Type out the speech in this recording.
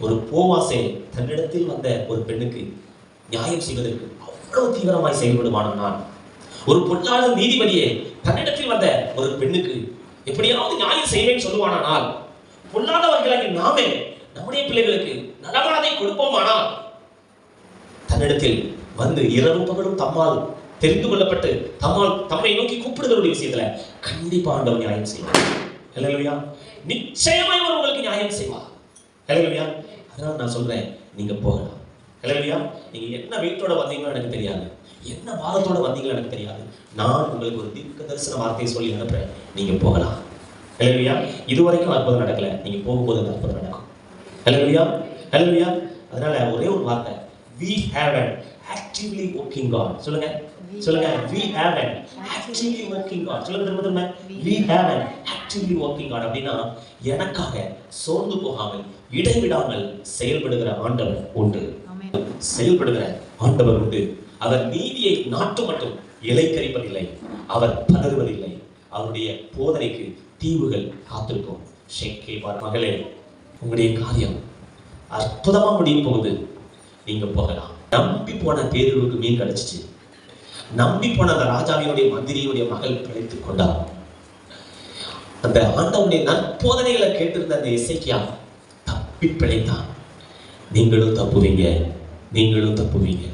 ஒரு போவாசே தன்னிடத்தில் வந்த ஒரு பெண்ணுக்கு நியாயம் செய்வதற்கு அவ்வளவு தீவிரமாய் செயல்படுவானால், ஒரு பொல்லாத நீதிபதியே தன்னிடத்தில் வந்த ஒரு பெண்ணுக்கு எப்படியாவது நியாயம் செய்வேன்னு சொல்லுவானால், பொல்லாதவர்களாகி நாமே நம்முடைய பிள்ளைகளுக்கு நலமானதை கொடுப்போமானால், தன்னிடத்தில் வந்து இரவு பகலும் தம்மால் தெரிந்து கொள்ளப்பட்டு தம்மை நோக்கி கூப்பிடுதலுடைய விஷயத்துல கண்டிப்பா ஆண்டவர் நியாயம் செய்வார். ஹல்லேலூயா. நிச்சயமாய் அவர் உங்களுக்கு நியாயம் செய்வார். ஹல்லேலூயா. அதனால நான் சொல்றேன், நீங்க போகலாம். ஹல்லேலூயா. நீங்க என்ன வீட்டோட வந்தீங்களோ எனக்கு தெரியாது, என்ன பாரத்தோட வந்தீங்களோ எனக்கு தெரியாது. நான் உங்களுக்கு ஒரு தீர்க்க தரிசன வார்த்தையை சொல்லி அனுப்புறேன், நீங்க போகலாம். ஹல்லேலூயா. இதுவரைக்கும் அற்புதம் நடக்கல, நீங்க போகும்போது அந்த அற்புதம் நடக்கும். ஹல்லேலூயா. ஹல்லேலூயா. அதனால ஒரே ஒரு வார்த்தை, we have an actively working God. சொல்லுங்க சொல்லுங்க, we have an actively working God. சொல்லுங்க திரும்ப, we have an actively working God. அப்படின்னா எனக்காக சோர்ந்து போகாமல் இடைவிடாமல் செயல்படுகிற ஆண்டவர் உண்டு. செயல்படுகிற ஆண்டவர் உண்டு. அவர் நீதியை நாட்டு மட்டும் இலைக்கரிப்பதில்லை, அவர் பதறுவதில்லை. அவருடைய போதனைக்கு தீவுகள் காத்திருக்கும். மகளே, உங்களுடைய காரியம் அற்புதமா முடியும் போகுது, நீங்க போகலாம். நம்பி போன பேதுருவுக்கு மீன் கிடைச்சிச்சு. நம்பி போன அந்த ராஜாவினுடைய மந்திரியுடைய மகள் பிழைத்துக் கொண்டார். அந்த ஆண்டவனுடைய நற்போதனைகளை கேட்டிருந்த அந்த எசேக்கியா தப்பி பிழைத்தான். நீங்களும் தப்புவீங்க, நீங்களும் தப்புவீங்க.